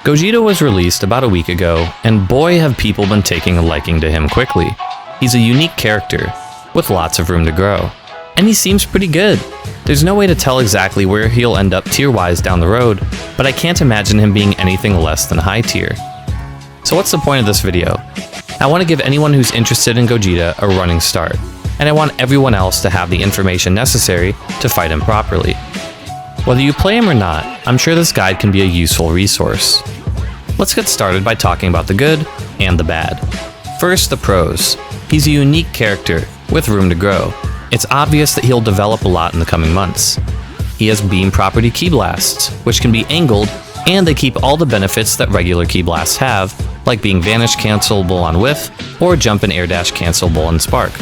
Gogeta was released about a week ago, and boy have people been taking a liking to him quickly. He's a unique character, with lots of room to grow. And he seems pretty good. There's no way to tell exactly where he'll end up tier-wise down the road, but I can't imagine him being anything less than high tier. So what's the point of this video? I want to give anyone who's interested in Gogeta a running start, and I want everyone else to have the information necessary to fight him properly. Whether you play him or not, I'm sure this guide can be a useful resource. Let's get started by talking about the good and the bad. First, the pros. He's a unique character with room to grow. It's obvious that he'll develop a lot in the coming months. He has beam property ki blasts, which can be angled, and they keep all the benefits that regular ki blasts have, like being vanish cancelable on whiff, or jump and air dash cancelable on spark.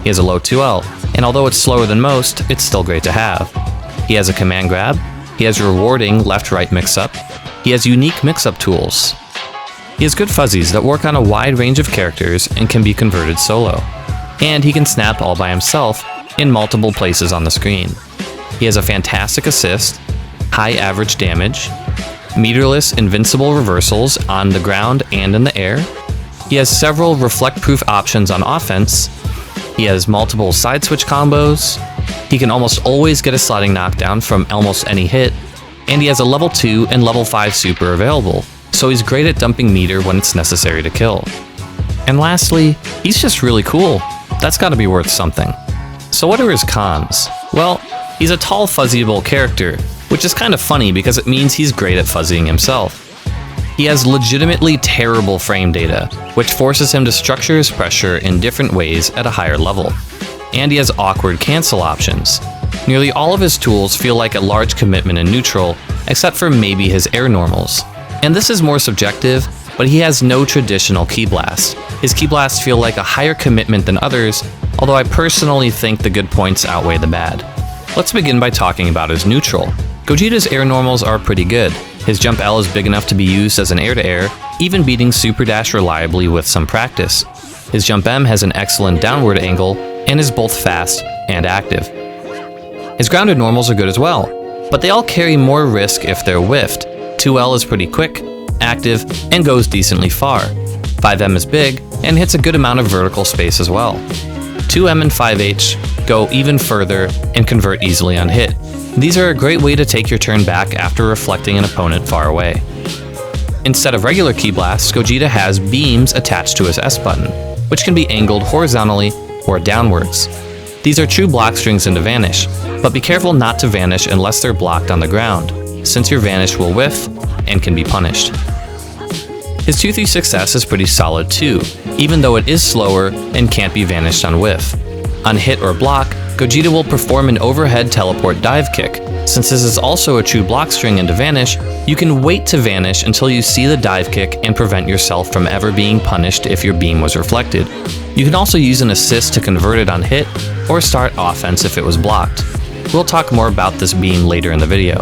He has a low 2L, and although it's slower than most, it's still great to have. He has a command grab, he has rewarding left-right mix-up, he has unique mix-up tools. He has good fuzzies that work on a wide range of characters and can be converted solo. And he can snap all by himself in multiple places on the screen. He has a fantastic assist, high average damage, meterless invincible reversals on the ground and in the air. He has several reflect-proof options on offense. He has multiple side switch combos. He can almost always get a sliding knockdown from almost any hit. And he has a level 2 and level 5 super available, so he's great at dumping meter when it's necessary to kill. And lastly, he's just really cool. That's gotta be worth something. So what are his cons? Well, he's a tall fuzzyable character, which is kind of funny because it means he's great at fuzzying himself. He has legitimately terrible frame data, which forces him to structure his pressure in different ways at a higher level. And he has awkward cancel options. Nearly all of his tools feel like a large commitment in neutral, except for maybe his air normals. And this is more subjective, but he has no traditional ki blast. His ki blasts feel like a higher commitment than others, although I personally think the good points outweigh the bad. Let's begin by talking about his neutral. Gogeta's air normals are pretty good. His jump L is big enough to be used as an air-to-air, even beating super dash reliably with some practice. His jump M has an excellent downward angle, and is both fast and active. His grounded normals are good as well, but they all carry more risk if they're whiffed. 2L is pretty quick, active, and goes decently far. 5M is big, and hits a good amount of vertical space as well. 2M and 5H go even further and convert easily on hit. These are a great way to take your turn back after reflecting an opponent far away. Instead of regular ki blasts, Gogeta has beams attached to his S button, which can be angled horizontally or downwards. These are true block strings into vanish, but be careful not to vanish unless they're blocked on the ground, since your vanish will whiff and can be punished. His 236S is pretty solid too, even though it is slower and can't be vanished on whiff. On hit or block, Gogeta will perform an overhead teleport dive kick. Since this is also a true block string into vanish, you can wait to vanish until you see the dive kick and prevent yourself from ever being punished if your beam was reflected. You can also use an assist to convert it on hit, or start offense if it was blocked. We'll talk more about this beam later in the video.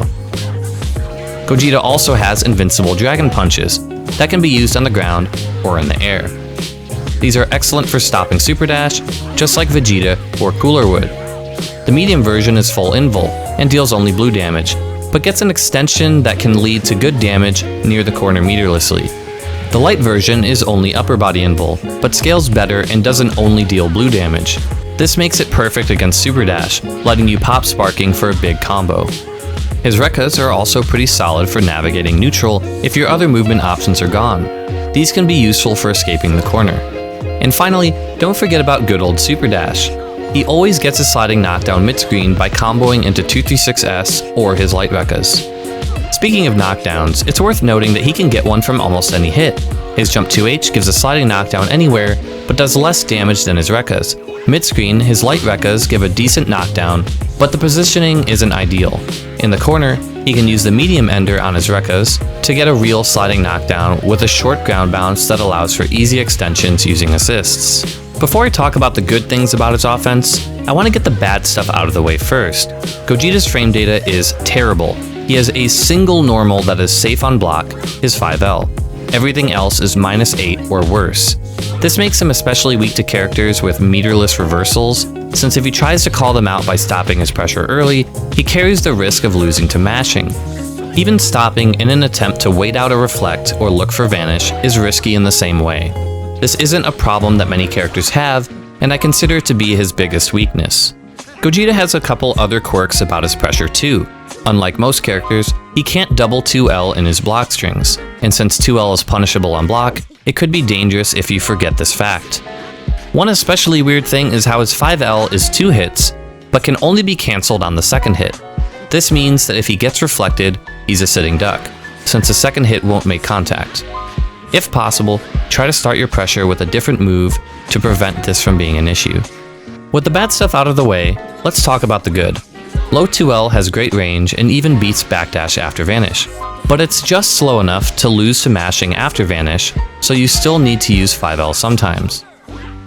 Gogeta also has invincible dragon punches that can be used on the ground or in the air. These are excellent for stopping super dash, just like Vegeta or Cooler would. The medium version is full invul and deals only blue damage, but gets an extension that can lead to good damage near the corner meterlessly. The light version is only upper body invul, but scales better and doesn't only deal blue damage. This makes it perfect against super dash, letting you pop sparking for a big combo. His rekkas are also pretty solid for navigating neutral if your other movement options are gone. These can be useful for escaping the corner. And finally, don't forget about good old super dash. He always gets a sliding knockdown mid-screen by comboing into 236S or his light rekkas. Speaking of knockdowns, it's worth noting that he can get one from almost any hit. His jump 2H gives a sliding knockdown anywhere, but does less damage than his rekkas. Mid-screen, his light rekkas give a decent knockdown, but the positioning isn't ideal. In the corner, he can use the medium ender on his rekkas to get a real sliding knockdown with a short ground bounce that allows for easy extensions using assists. Before I talk about the good things about his offense, I want to get the bad stuff out of the way first. Gogeta's frame data is terrible. He has a single normal that is safe on block, his 5L. Everything else is -8 or worse. This makes him especially weak to characters with meterless reversals, since if he tries to call them out by stopping his pressure early, he carries the risk of losing to mashing. Even stopping in an attempt to wait out a reflect or look for vanish is risky in the same way. This isn't a problem that many characters have, and I consider it to be his biggest weakness. Gogeta has a couple other quirks about his pressure too. Unlike most characters, he can't double 2L in his block strings, and since 2L is punishable on block, it could be dangerous if you forget this fact. One especially weird thing is how his 5L is 2 hits, but can only be cancelled on the second hit. This means that if he gets reflected, he's a sitting duck, since the second hit won't make contact. If possible, try to start your pressure with a different move to prevent this from being an issue. With the bad stuff out of the way, let's talk about the good. Low 2L has great range and even beats backdash after vanish, but it's just slow enough to lose to mashing after vanish, so you still need to use 5L sometimes.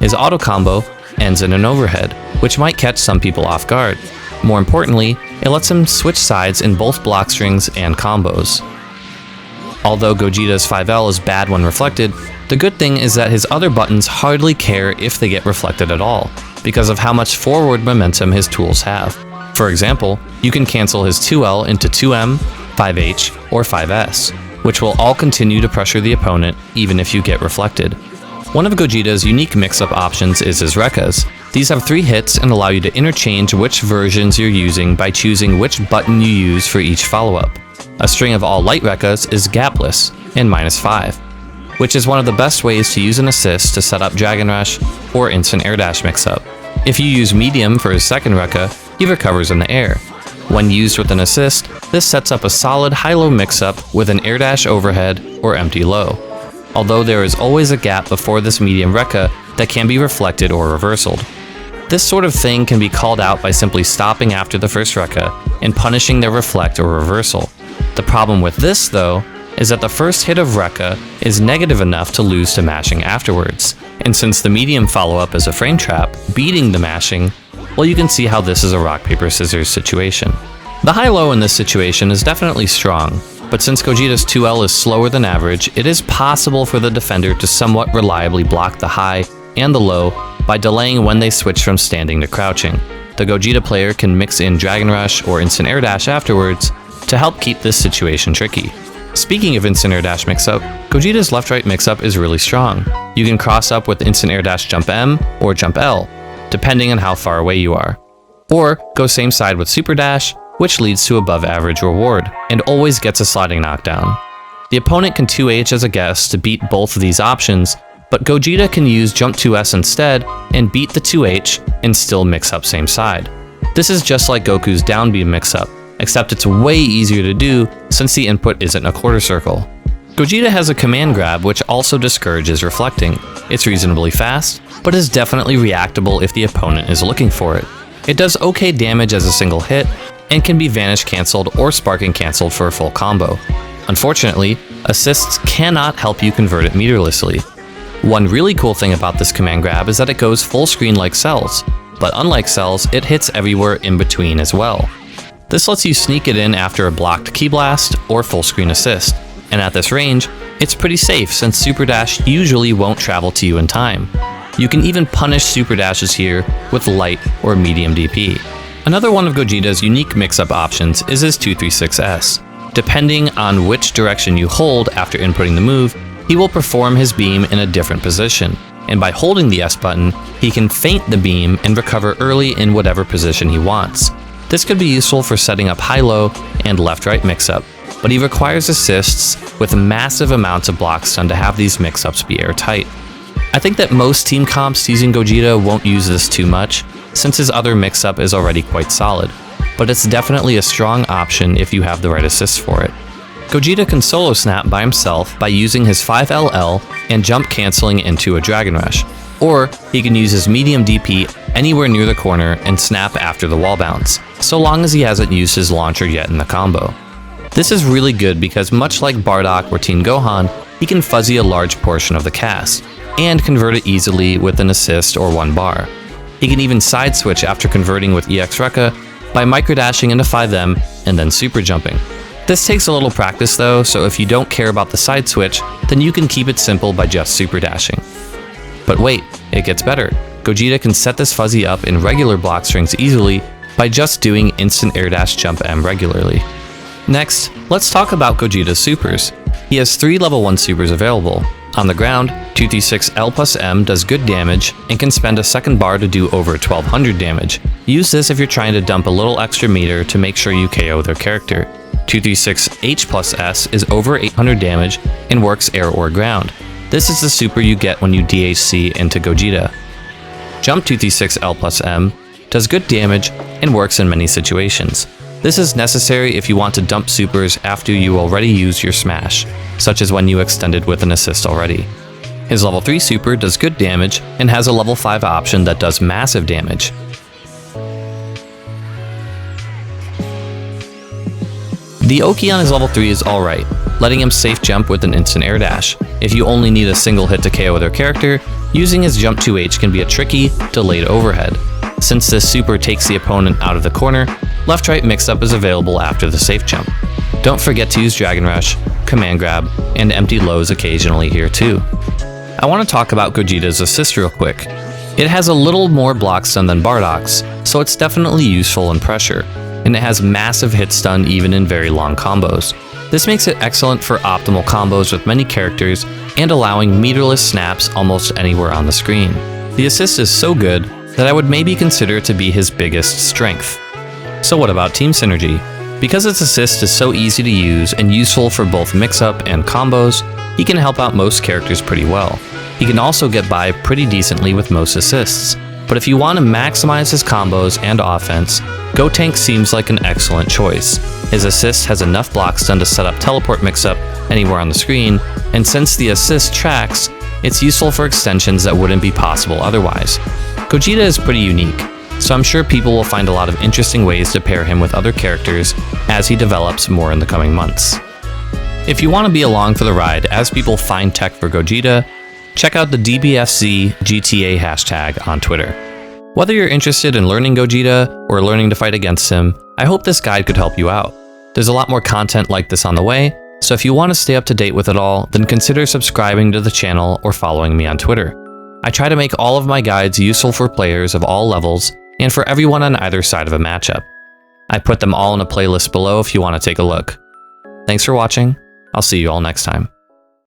His auto combo ends in an overhead, which might catch some people off guard. More importantly, it lets him switch sides in both block strings and combos. Although Gogeta's 5L is bad when reflected, the good thing is that his other buttons hardly care if they get reflected at all, because of how much forward momentum his tools have. For example, you can cancel his 2L into 2M, 5H, or 5S, which will all continue to pressure the opponent even if you get reflected. One of Gogeta's unique mix-up options is his rekkas. These have 3 hits and allow you to interchange which versions you're using by choosing which button you use for each follow-up. A string of all light rekkas is gapless and -5, which is one of the best ways to use an assist to set up Dragon Rush or instant air dash mix-up. If you use medium for his second rekka, he recovers in the air. When used with an assist, this sets up a solid high-low mix-up with an air dash overhead or empty low. Although there is always a gap before this medium rekka that can be reflected or reversaled. This sort of thing can be called out by simply stopping after the first rekka and punishing their reflect or reversal. The problem with this, though, is that the first hit of rekka is negative enough to lose to mashing afterwards, and since the medium follow-up is a frame trap, beating the mashing, well, you can see how this is a rock paper scissors situation. The high-low in this situation is definitely strong, but since Gogeta's 2L is slower than average, it is possible for the defender to somewhat reliably block the high and the low by delaying when they switch from standing to crouching. The Gogeta player can mix in Dragon Rush or instant air dash afterwards to help keep this situation tricky. Speaking of instant air dash mix-up, Gogeta's left-right mix-up is really strong. You can cross up with instant air dash jump M or jump L, depending on how far away you are. Or go same side with super dash, which leads to above average reward, and always gets a sliding knockdown. The opponent can 2H as a guess to beat both of these options, but Gogeta can use jump 2S instead and beat the 2H and still mix up same side. This is just like Goku's down beam mix-up, except it's way easier to do since the input isn't a quarter circle. Gogeta has a command grab which also discourages reflecting. It's reasonably fast, but is definitely reactable if the opponent is looking for it. It does okay damage as a single hit, and can be vanish cancelled or sparking cancelled for a full combo. Unfortunately, assists cannot help you convert it meterlessly. One really cool thing about this command grab is that it goes full screen like cells, but unlike cells, it hits everywhere in between as well. This lets you sneak it in after a blocked key blast or full screen assist, and at this range, it's pretty safe since super dash usually won't travel to you in time. You can even punish super dashes here with light or medium DP. Another one of Gogeta's unique mix-up options is his 236S. Depending on which direction you hold after inputting the move, he will perform his beam in a different position, and by holding the S button, he can feint the beam and recover early in whatever position he wants. This could be useful for setting up high-low and left-right mix-up, but he requires assists with massive amounts of block stun to have these mix-ups be airtight. I think that most team comps using Gogeta won't use this too much, since his other mix-up is already quite solid, but it's definitely a strong option if you have the right assists for it. Gogeta can solo snap by himself by using his 5LL and jump cancelling into a Dragon Rush, or he can use his medium DP anywhere near the corner and snap after the wall bounce, so long as he hasn't used his launcher yet in the combo. This is really good because much like Bardock or Teen Gohan, he can fuzzy a large portion of the cast, and convert it easily with an assist or one bar. He can even side switch after converting with EX Rekka by microdashing into 5M and then super jumping. This takes a little practice though, so if you don't care about the side switch, then you can keep it simple by just super dashing. But wait, it gets better. Gogeta can set this fuzzy up in regular block strings easily by just doing instant air dash jump M regularly. Next, Let's talk about Gogeta's supers. He has 3 level 1 supers available. On the ground, 236L+M does good damage and can spend a second bar to do over 1200 damage. Use this if you're trying to dump a little extra meter to make sure you KO their character. 236H+S is over 800 damage and works air or ground. This is the super you get when you DHC into Gogeta. Jump 236L+M does good damage and works in many situations. This is necessary if you want to dump supers after you already use your smash, such as when you extended with an assist already. His level 3 super does good damage and has a level 5 option that does massive damage. The Oki on his level 3 is alright, letting him safe jump with an instant air dash. If you only need a single hit to KO their character, using his jump 2H can be a tricky, delayed overhead. Since this super takes the opponent out of the corner, left-right mix-up is available after the safe jump. Don't forget to use Dragon Rush, Command Grab, and empty lows occasionally here too. I want to talk about Gogeta's assist real quick. It has a little more block stun than Bardock's, so it's definitely useful in pressure, and it has massive hit stun even in very long combos. This makes it excellent for optimal combos with many characters and allowing meterless snaps almost anywhere on the screen. The assist is so good that I would maybe consider it to be his biggest strength. So what about team synergy? Because its assist is so easy to use and useful for both mix-up and combos, he can help out most characters pretty well. He can also get by pretty decently with most assists. But if you want to maximize his combos and offense, Gotenk seems like an excellent choice. His assist has enough block stun to set up teleport mix-up anywhere on the screen, and since the assist tracks, it's useful for extensions that wouldn't be possible otherwise. Gogeta is pretty unique, so I'm sure people will find a lot of interesting ways to pair him with other characters as he develops more in the coming months. If you want to be along for the ride as people find tech for Gogeta, check out the DBFZ GTA hashtag on Twitter. Whether you're interested in learning Gogeta or learning to fight against him, I hope this guide could help you out. There's a lot more content like this on the way, so if you want to stay up to date with it all, then consider subscribing to the channel or following me on Twitter. I try to make all of my guides useful for players of all levels and for everyone on either side of a matchup. I put them all in a playlist below if you want to take a look. Thanks for watching. I'll see you all next time.